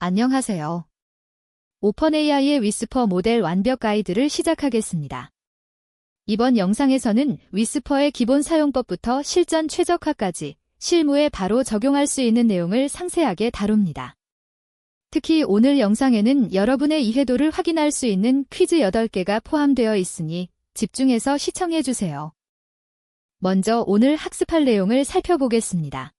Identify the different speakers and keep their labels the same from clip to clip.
Speaker 1: 안녕하세요. 오펀AI의 위스퍼 모델 완벽 가이드를 시작하겠습니다. 이번 영상에서는 위스퍼의 기본 사용법부터 실전 최적화까지 실무에 바로 적용할 수 있는 내용을 상세하게 다룹니다. 특히 오늘 영상에는 여러분의 이해도를 확인할 수 있는 퀴즈 8개가 포함되어 있으니 집중해서 시청해주세요. 먼저 오늘 학습할 내용을 살펴보겠습니다.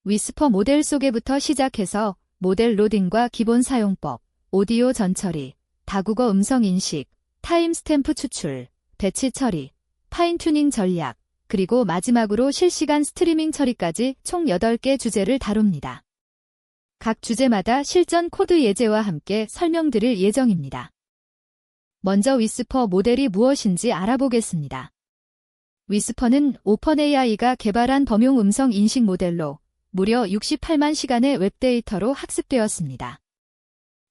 Speaker 1: 위스퍼 모델 소개부터 시작해서 모델 로딩과 기본 사용법, 오디오 전처리, 다국어 음성 인식, 타임스탬프 추출, 배치 처리, 파인튜닝 전략, 그리고 마지막으로 실시간 스트리밍 처리까지 총 8개 주제를 다룹니다. 각 주제마다 실전 코드 예제와 함께 설명드릴 예정입니다. 먼저 위스퍼 모델이 무엇인지 알아보겠습니다. 위스퍼는 오펀AI가 개발한 범용 음성 인식 모델로 무려 68만 시간의 웹데이터로 학습되었습니다.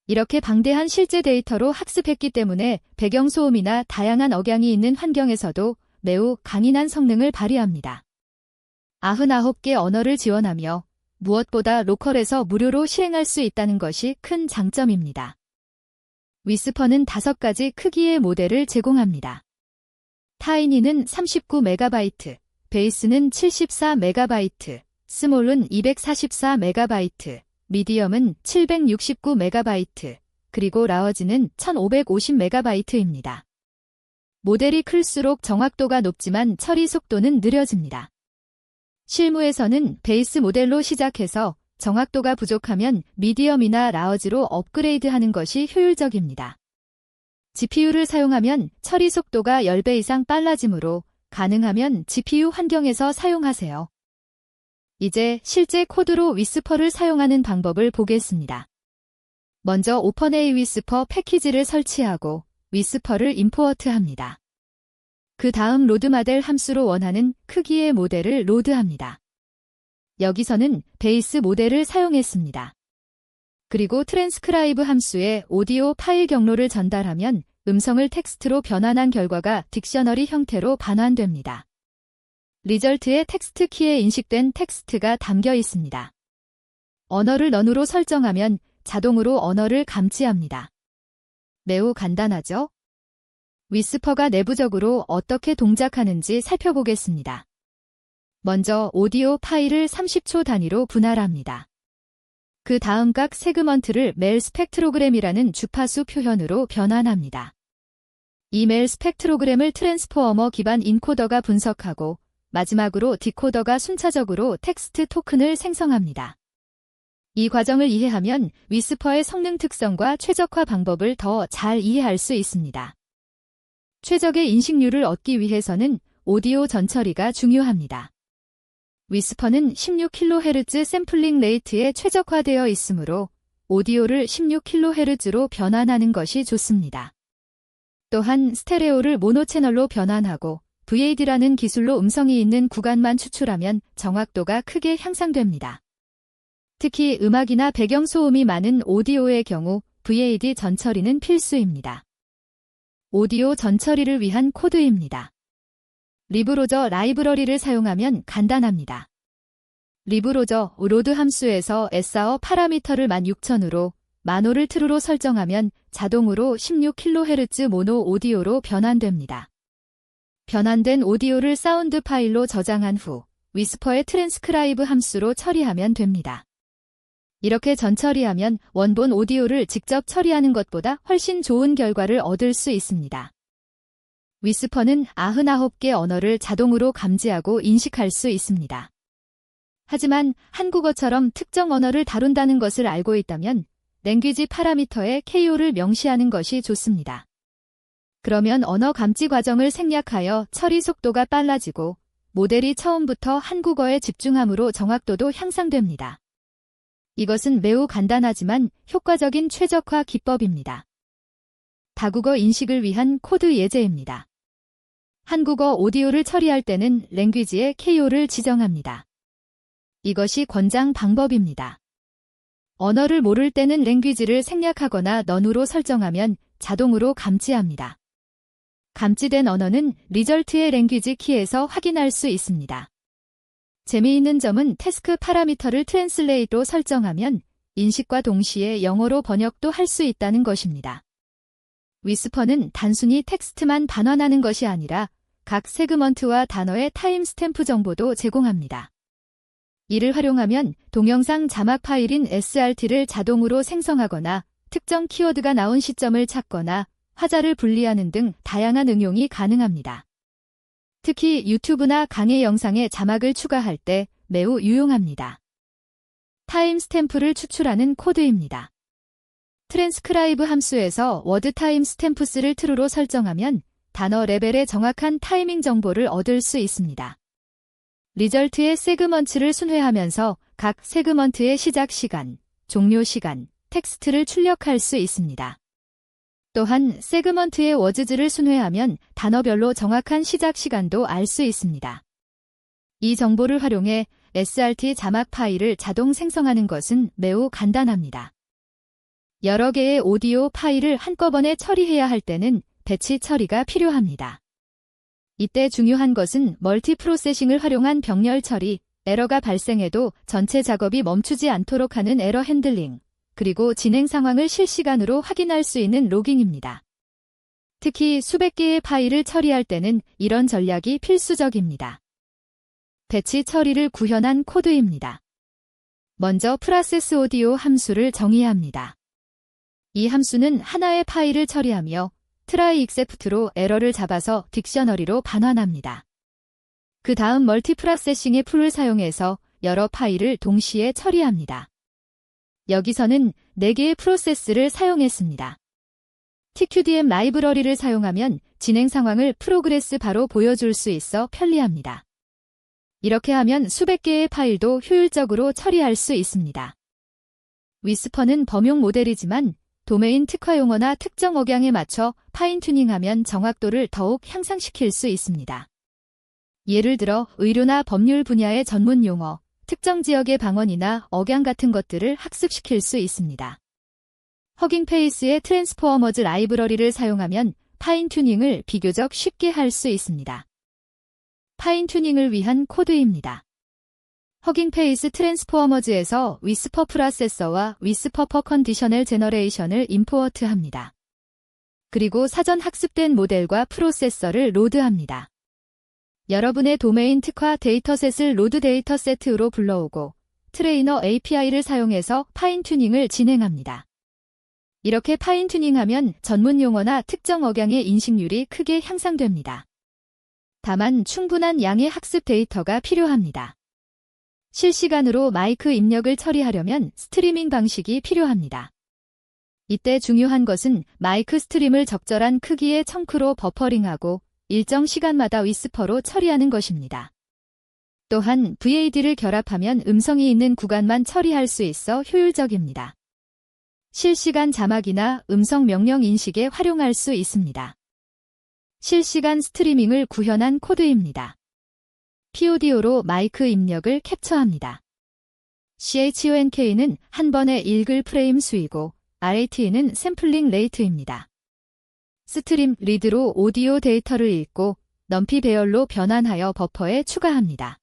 Speaker 1: 이렇게 방대한 실제 데이터로 학습했기 때문에 배경소음이나 다양한 억양이 있는 환경에서도 매우 강인한 성능을 발휘합니다. 99개 언어를 지원하며 무엇보다 로컬에서 무료로 실행할 수 있다는 것이 큰 장점입니다. 위스퍼는 5가지 크기의 모델을 제공합니다. 타이니는 39MB, 베이스는 74MB, 스몰은 244MB, 미디엄은 769MB, 그리고 라워지는 1550MB입니다. 모델이 클수록 정확도가 높지만 처리 속도는 느려집니다. 실무에서는 베이스 모델로 시작해서 정확도가 부족하면 미디엄이나 라워지로 업그레이드하는 것이 효율적입니다. GPU를 사용하면 처리 속도가 10배 이상 빨라지므로 가능하면 GPU 환경에서 사용하세요. 이제 실제 코드로 위스퍼를 사용하는 방법을 보겠습니다. 먼저 오펀AI 위스퍼 패키지를 설치하고 위스퍼를 임포트합니다. 그 다음 로드모델 함수로 원하는 크기의 모델을 로드합니다. 여기서는 베이스 모델을 사용했습니다. 그리고 트랜스크라이브 함수에 오디오 파일 경로를 전달하면 음성을 텍스트로 변환한 결과가 딕셔너리 형태로 반환됩니다. 리절트에 텍스트 키에 인식된 텍스트가 담겨 있습니다. 언어를 넌으로 설정하면 자동으로 언어를 감지합니다. 매우 간단하죠? 위스퍼가 내부적으로 어떻게 동작하는지 살펴보겠습니다. 먼저 오디오 파일을 30초 단위로 분할합니다. 그 다음 각 세그먼트를 멜 스펙트로그램이라는 주파수 표현으로 변환합니다. 이 멜 스펙트로그램을 트랜스포머 기반 인코더가 분석하고 마지막으로 디코더가 순차적으로 텍스트 토큰을 생성합니다. 이 과정을 이해하면 위스퍼의 성능 특성과 최적화 방법을 더 잘 이해할 수 있습니다. 최적의 인식률을 얻기 위해서는 오디오 전처리가 중요합니다. 위스퍼는 16kHz 샘플링 레이트에 최적화되어 있으므로 오디오를 16kHz로 변환하는 것이 좋습니다. 또한 스테레오를 모노 채널로 변환하고 VAD라는 기술로 음성이 있는 구간만 추출하면 정확도가 크게 향상됩니다. 특히 음악이나 배경소음이 많은 오디오의 경우 VAD 전처리는 필수입니다. 오디오 전처리를 위한 코드입니다. 리브로저 라이브러리를 사용하면 간단합니다. 리브로저 로드 함수에서 SR 파라미터를 16000으로 만호를 true로 설정하면 자동으로 16kHz 모노 오디오로 변환됩니다. 변환된 오디오를 사운드 파일로 저장한 후 위스퍼의 트랜스크라이브 함수로 처리하면 됩니다. 이렇게 전처리하면 원본 오디오를 직접 처리하는 것보다 훨씬 좋은 결과를 얻을 수 있습니다. 위스퍼는 99개 언어를 자동으로 감지하고 인식할 수 있습니다. 하지만 한국어처럼 특정 언어를 다룬다는 것을 알고 있다면 랭귀지 파라미터에 KO를 명시하는 것이 좋습니다. 그러면 언어 감지 과정을 생략하여 처리 속도가 빨라지고 모델이 처음부터 한국어에 집중함으로 정확도도 향상됩니다. 이것은 매우 간단하지만 효과적인 최적화 기법입니다. 다국어 인식을 위한 코드 예제입니다. 한국어 오디오를 처리할 때는 랭귀지에 KO를 지정합니다. 이것이 권장 방법입니다. 언어를 모를 때는 랭귀지를 생략하거나 넌으로 설정하면 자동으로 감지합니다. 감지된 언어는 리절트의 랭귀지 키에서 확인할 수 있습니다. 재미있는 점은 태스크 파라미터를 트랜슬레이트로 설정하면 인식과 동시에 영어로 번역도 할 수 있다는 것입니다. 위스퍼는 단순히 텍스트만 반환하는 것이 아니라 각 세그먼트와 단어의 타임스탬프 정보도 제공합니다. 이를 활용하면 동영상 자막 파일인 SRT를 자동으로 생성하거나 특정 키워드가 나온 시점을 찾거나 화자를 분리하는 등 다양한 응용이 가능합니다. 특히 유튜브나 강의 영상에 자막을 추가할 때 매우 유용합니다. 타임스탬프를 추출하는 코드입니다. 트랜스크라이브 함수에서 워드 타임스탬프스를 true로 설정하면 단어 레벨의 정확한 타이밍 정보를 얻을 수 있습니다. 리절트의 세그먼트를 순회하면서 각 세그먼트의 시작 시간, 종료 시간, 텍스트를 출력할 수 있습니다. 또한 세그먼트의 워즈를 순회하면 단어별로 정확한 시작 시간도 알 수 있습니다. 이 정보를 활용해 SRT 자막 파일을 자동 생성하는 것은 매우 간단합니다. 여러 개의 오디오 파일을 한꺼번에 처리해야 할 때는 배치 처리가 필요합니다. 이때 중요한 것은 멀티프로세싱을 활용한 병렬 처리, 에러가 발생해도 전체 작업이 멈추지 않도록 하는 에러 핸들링, 그리고 진행 상황을 실시간으로 확인할 수 있는 로깅입니다. 특히 수백 개의 파일을 처리할 때는 이런 전략이 필수적입니다. 배치 처리를 구현한 코드입니다. 먼저 프로세스 오디오 함수를 정의해야 합니다. 이 함수는 하나의 파일을 처리하며 try except로 에러를 잡아서 딕셔너리로 반환합니다. 그 다음 멀티프로세싱의 풀을 사용해서 여러 파일을 동시에 처리합니다. 여기서는 4개의 프로세스를 사용했습니다. TQDM 라이브러리를 사용하면 진행 상황을 프로그레스 바로 보여줄 수 있어 편리합니다. 이렇게 하면 수백 개의 파일도 효율적으로 처리할 수 있습니다. 위스퍼는 범용 모델이지만 도메인 특화 용어나 특정 억양에 맞춰 파인튜닝하면 정확도를 더욱 향상시킬 수 있습니다. 예를 들어 의료나 법률 분야의 전문 용어, 특정 지역의 방언이나 억양 같은 것들을 학습시킬 수 있습니다. 허깅페이스의 트랜스포머즈 라이브러리를 사용하면 파인튜닝을 비교적 쉽게 할 수 있습니다. 파인튜닝을 위한 코드입니다. 허깅페이스 트랜스포머즈에서 위스퍼 프로세서와 위스퍼 퍼 컨디셔널 제너레이션을 임포트합니다. 그리고 사전 학습된 모델과 프로세서를 로드합니다. 여러분의 도메인 특화 데이터셋을 로드 데이터셋으로 불러오고 트레이너 API를 사용해서 파인튜닝을 진행합니다. 이렇게 파인튜닝하면 전문 용어나 특정 억양의 인식률이 크게 향상됩니다. 다만 충분한 양의 학습 데이터가 필요합니다. 실시간으로 마이크 입력을 처리하려면 스트리밍 방식이 필요합니다. 이때 중요한 것은 마이크 스트림을 적절한 크기의 청크로 버퍼링하고 일정 시간마다 위스퍼로 처리하는 것입니다. 또한 VAD를 결합하면 음성이 있는 구간만 처리할 수 있어 효율적입니다. 실시간 자막이나 음성 명령 인식에 활용할 수 있습니다. 실시간 스트리밍을 구현한 코드입니다. PODO로 마이크 입력을 캡처합니다. CHONK는 한 번에 읽을 프레임 수이고 RAT는 샘플링 레이트입니다. 스트림 리드로 오디오 데이터를 읽고 넘피 배열로 변환하여 버퍼에 추가합니다.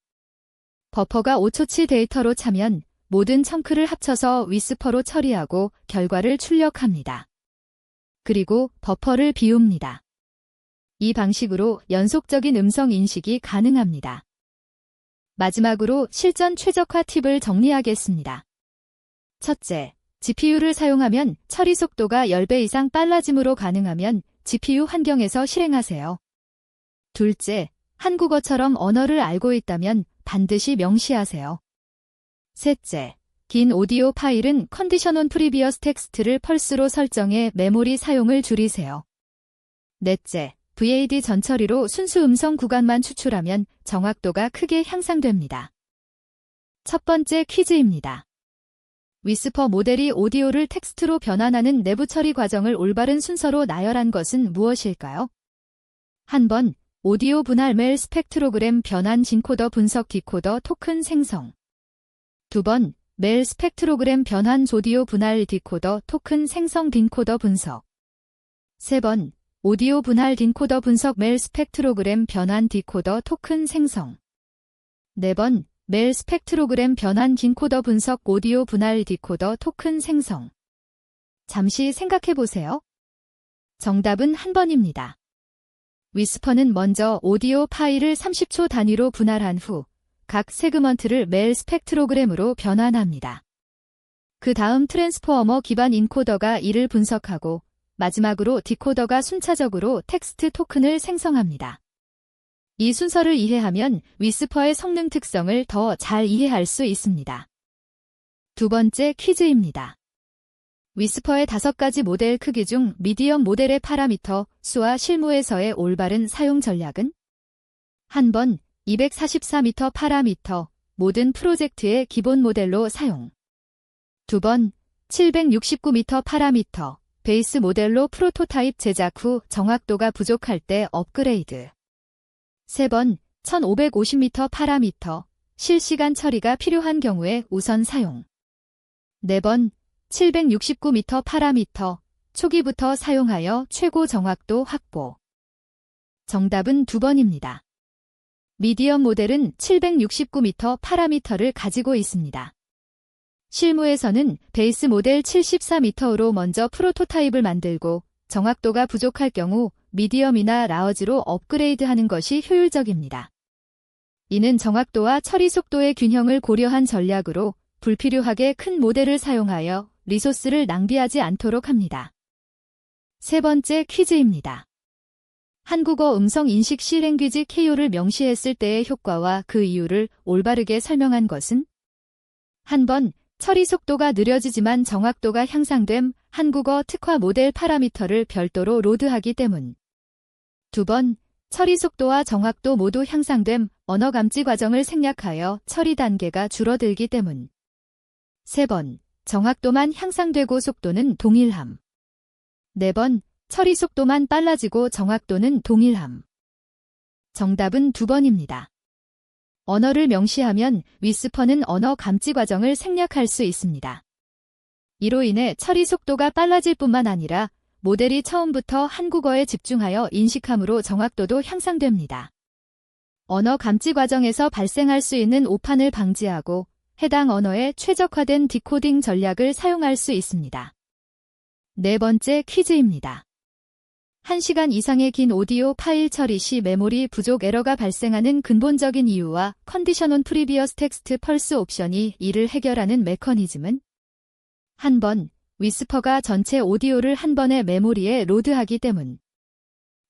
Speaker 1: 버퍼가 5초치 데이터로 차면 모든 청크를 합쳐서 위스퍼로 처리하고 결과를 출력합니다. 그리고 버퍼를 비웁니다. 이 방식으로 연속적인 음성 인식이 가능합니다. 마지막으로 실전 최적화 팁을 정리하겠습니다. 첫째, GPU를 사용하면 처리 속도가 10배 이상 빨라짐으로 가능하면 GPU 환경에서 실행하세요. 둘째, 한국어처럼 언어를 알고 있다면 반드시 명시하세요. 셋째, 긴 오디오 파일은 컨디션 온 프리비어스 텍스트를 펄스로 설정해 메모리 사용을 줄이세요. 넷째, VAD 전처리로 순수 음성 구간만 추출하면 정확도가 크게 향상됩니다. 첫 번째 퀴즈입니다. 위스퍼 모델이 오디오를 텍스트로 변환하는 내부 처리 과정을 올바른 순서로 나열한 것은 무엇일까요? 한 번, 오디오 분할 멜 스펙트로그램 변환 진코더 분석 디코더 토큰 생성. 두 번, 멜 스펙트로그램 변환 조디오 분할 디코더 토큰 생성 딘코더 분석. 세 번, 오디오 분할 딘코더 분석 멜 스펙트로그램 변환 디코더 토큰 생성. 네 번, 멜 스펙트로그램 변환 긴코더 분석 오디오 분할 디코더 토큰 생성. 잠시 생각해보세요. 정답은 한 번입니다. 위스퍼는 먼저 오디오 파일을 30초 단위로 분할한 후 각 세그먼트를 멜 스펙트로그램으로 변환합니다. 그 다음 트랜스포머 기반 인코더가 이를 분석하고 마지막으로 디코더가 순차적으로 텍스트 토큰을 생성합니다. 이 순서를 이해하면 위스퍼의 성능 특성을 더 잘 이해할 수 있습니다. 두 번째 퀴즈입니다. 위스퍼의 5가지 모델 크기 중 미디엄 모델의 파라미터 수와 실무에서의 올바른 사용 전략은? 한 번 244m 파라미터, 모든 프로젝트의 기본 모델로 사용. 두 번 769m 파라미터, 베이스 모델로 프로토타입 제작 후 정확도가 부족할 때 업그레이드. 세 번 1550m 파라미터, 실시간 처리가 필요한 경우에 우선 사용. 네 번 769m 파라미터, 초기부터 사용하여 최고 정확도 확보. 정답은 2번입니다. 미디엄 모델은 769m 파라미터를 가지고 있습니다. 실무에서는 베이스 모델 74m로 먼저 프로토타입을 만들고 정확도가 부족할 경우 미디엄이나 라어지로 업그레이드하는 것이 효율적입니다. 이는 정확도와 처리 속도의 균형을 고려한 전략으로 불필요하게 큰 모델을 사용하여 리소스를 낭비하지 않도록 합니다. 세 번째 퀴즈입니다. 한국어 음성 인식 시 랭귀지 KO를 명시했을 때의 효과와 그 이유를 올바르게 설명한 것은? 한 번 처리 속도가 느려지지만 정확도가 향상됨, 한국어 특화 모델 파라미터를 별도로 로드하기 때문. 두 번 처리 속도와 정확도 모두 향상됨, 언어 감지 과정을 생략하여 처리 단계가 줄어들기 때문. 세 번 정확도만 향상되고 속도는 동일함. 네 번 처리 속도만 빨라지고 정확도는 동일함. 정답은 2번입니다. 언어를 명시하면 위스퍼는 언어 감지 과정을 생략할 수 있습니다. 이로 인해 처리 속도가 빨라질 뿐만 아니라 모델이 처음부터 한국어에 집중하여 인식함으로 정확도도 향상됩니다. 언어 감지 과정에서 발생할 수 있는 오판을 방지하고 해당 언어에 최적화된 디코딩 전략을 사용할 수 있습니다. 네 번째 퀴즈입니다. 1시간 이상의 긴 오디오 파일 처리 시 메모리 부족 에러가 발생하는 근본적인 이유와 컨디션 온 프리비어스 텍스트 펄스 옵션이 이를 해결하는 메커니즘은? 한 번 위스퍼가 전체 오디오를 한 번에 메모리에 로드하기 때문.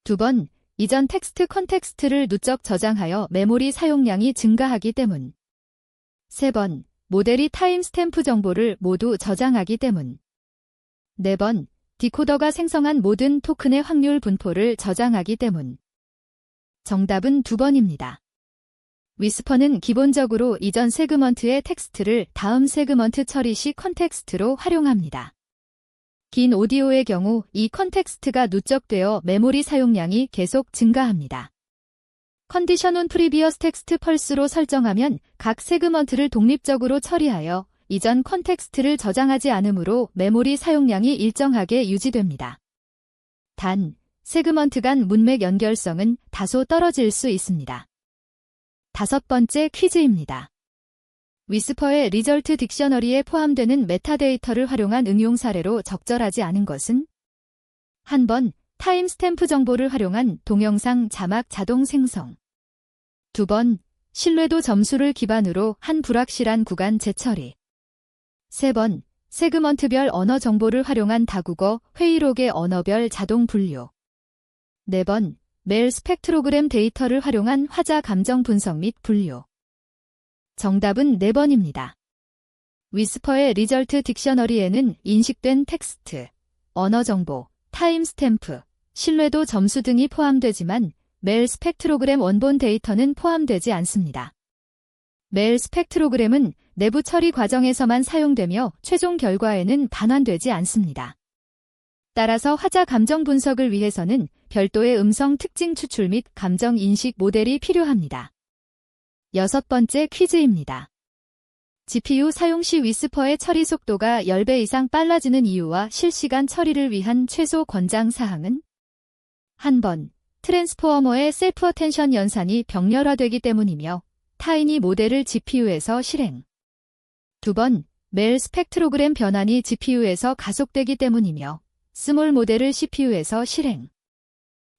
Speaker 1: 두 번 이전 텍스트 컨텍스트를 누적 저장하여 메모리 사용량이 증가하기 때문. 세 번 모델이 타임스탬프 정보를 모두 저장하기 때문. 네 번 디코더가 생성한 모든 토큰의 확률 분포를 저장하기 때문. 정답은 2번입니다. 위스퍼는 기본적으로 이전 세그먼트의 텍스트를 다음 세그먼트 처리 시 컨텍스트로 활용합니다. 긴 오디오의 경우 이 컨텍스트가 누적되어 메모리 사용량이 계속 증가합니다. 컨디션 온 프리비어스 텍스트 펄스로 설정하면 각 세그먼트를 독립적으로 처리하여 이전 컨텍스트를 저장하지 않으므로 메모리 사용량이 일정하게 유지됩니다. 단, 세그먼트 간 문맥 연결성은 다소 떨어질 수 있습니다. 5번째 퀴즈입니다. 위스퍼의 리절트 딕셔너리에 포함되는 메타데이터를 활용한 응용 사례로 적절하지 않은 것은? 한 번 타임스탬프 정보를 활용한 동영상 자막 자동 생성. 두 번 신뢰도 점수를 기반으로 한 불확실한 구간 재처리. 세 번 세그먼트별 언어 정보를 활용한 다국어 회의록의 언어별 자동 분류. 네 번 멜 스펙트로그램 데이터를 활용한 화자 감정 분석 및 분류. 정답은 4번입니다. 위스퍼의 리절트 딕셔너리에는 인식된 텍스트, 언어 정보, 타임스탬프, 신뢰도 점수 등이 포함되지만 멜 스펙트로그램 원본 데이터는 포함되지 않습니다. 멜 스펙트로그램은 내부 처리 과정에서만 사용되며 최종 결과에는 반환되지 않습니다. 따라서 화자 감정 분석을 위해서는 별도의 음성 특징 추출 및 감정 인식 모델이 필요합니다. 6번째 퀴즈입니다. GPU 사용 시 위스퍼의 처리 속도가 10배 이상 빨라지는 이유와 실시간 처리를 위한 최소 권장 사항은? 한 번 트랜스포머의 셀프 어텐션 연산이 병렬화되기 때문이며 타이니 모델을 GPU에서 실행. 2번, 멜 스펙트로그램 변환이 GPU에서 가속되기 때문이며 스몰 모델을 CPU에서 실행.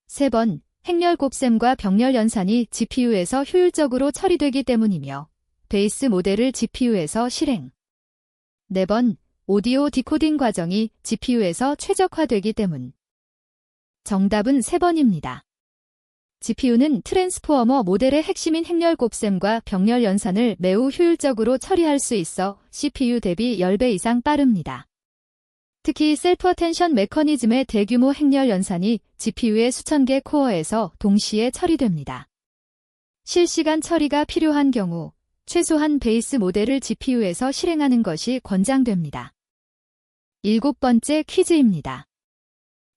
Speaker 1: 3번, 행렬 곱셈과 병렬 연산이 GPU에서 효율적으로 처리되기 때문이며 베이스 모델을 GPU에서 실행. 4번, 오디오 디코딩 과정이 GPU에서 최적화되기 때문. 정답은 3번입니다. GPU는 트랜스포머 모델의 핵심인 행렬 곱셈과 병렬 연산을 매우 효율적으로 처리할 수 있어 CPU 대비 10배 이상 빠릅니다. 특히 셀프 어텐션 메커니즘의 대규모 행렬 연산이 GPU의 수천 개 코어에서 동시에 처리됩니다. 실시간 처리가 필요한 경우 최소한 베이스 모델을 GPU에서 실행하는 것이 권장됩니다. 7번째 퀴즈입니다.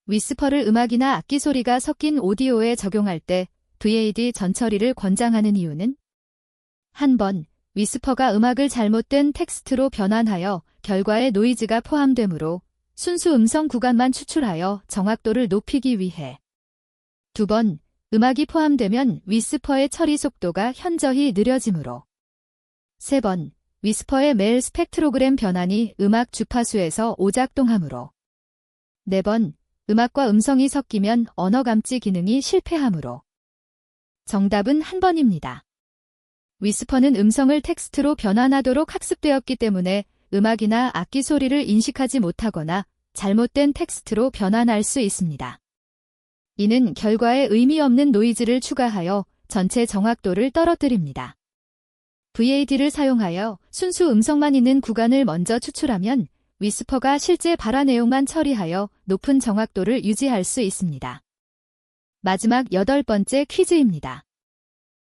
Speaker 1: 위스퍼를 음악이나 악기 소리가 섞인 오디오에 적용할 때 VAD 전처리를 권장하는 이유는? 한 번, 위스퍼가 음악을 잘못된 텍스트로 변환하여 결과에 노이즈가 포함되므로 순수 음성 구간만 추출하여 정확도를 높이기 위해. 2번, 음악이 포함되면 위스퍼의 처리 속도가 현저히 느려지므로. 3번, 위스퍼의 멜 스펙트로그램 변환이 음악 주파수에서 오작동하므로. 4번, 음악과 음성이 섞이면 언어 감지 기능이 실패하므로. 정답은 한 번입니다. 위스퍼는 음성을 텍스트로 변환하도록 학습되었기 때문에 음악이나 악기 소리를 인식하지 못하거나 잘못된 텍스트로 변환할 수 있습니다. 이는 결과에 의미 없는 노이즈를 추가하여 전체 정확도를 떨어뜨립니다. VAD를 사용하여 순수 음성만 있는 구간을 먼저 추출하면 위스퍼가 실제 발화 내용만 처리하여 높은 정확도를 유지할 수 있습니다. 마지막 8번째 퀴즈입니다.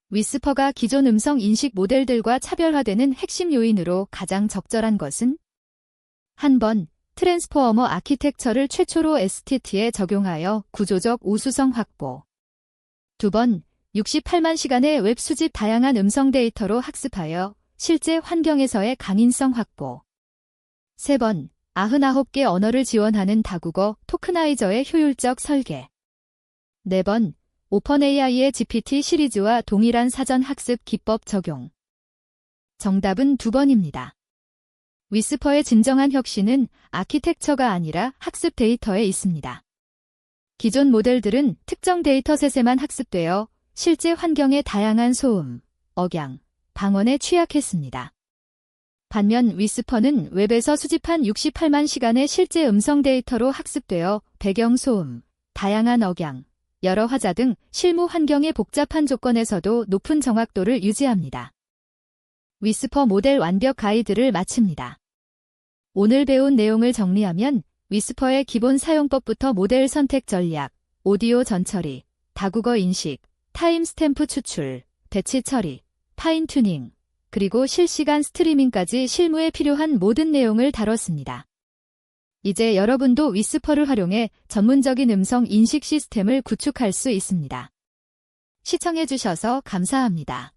Speaker 1: 위스퍼가 기존 음성 인식 모델들과 차별화되는 핵심 요인으로 가장 적절한 것은? 한 번, 트랜스포머 아키텍처를 최초로 STT에 적용하여 구조적 우수성 확보. 2번, 68만 시간의 웹 수집 다양한 음성 데이터로 학습하여 실제 환경에서의 강인성 확보. 3번, 99개 언어를 지원하는 다국어 토크나이저의 효율적 설계. 4번, 오펀AI의 GPT 시리즈와 동일한 사전 학습 기법 적용. 정답은 2번입니다. 위스퍼의 진정한 혁신은 아키텍처가 아니라 학습 데이터에 있습니다. 기존 모델들은 특정 데이터셋에만 학습되어 실제 환경의 다양한 소음, 억양, 방언에 취약했습니다. 반면 위스퍼는 웹에서 수집한 68만 시간의 실제 음성 데이터로 학습되어 배경 소음, 다양한 억양, 여러 화자 등 실무 환경의 복잡한 조건에서도 높은 정확도를 유지합니다. 위스퍼 모델 완벽 가이드를 마칩니다. 오늘 배운 내용을 정리하면 위스퍼의 기본 사용법부터 모델 선택 전략, 오디오 전처리, 다국어 인식, 타임스탬프 추출, 배치 처리, 파인 튜닝, 그리고 실시간 스트리밍까지 실무에 필요한 모든 내용을 다뤘습니다. 이제 여러분도 위스퍼를 활용해 전문적인 음성 인식 시스템을 구축할 수 있습니다. 시청해주셔서 감사합니다.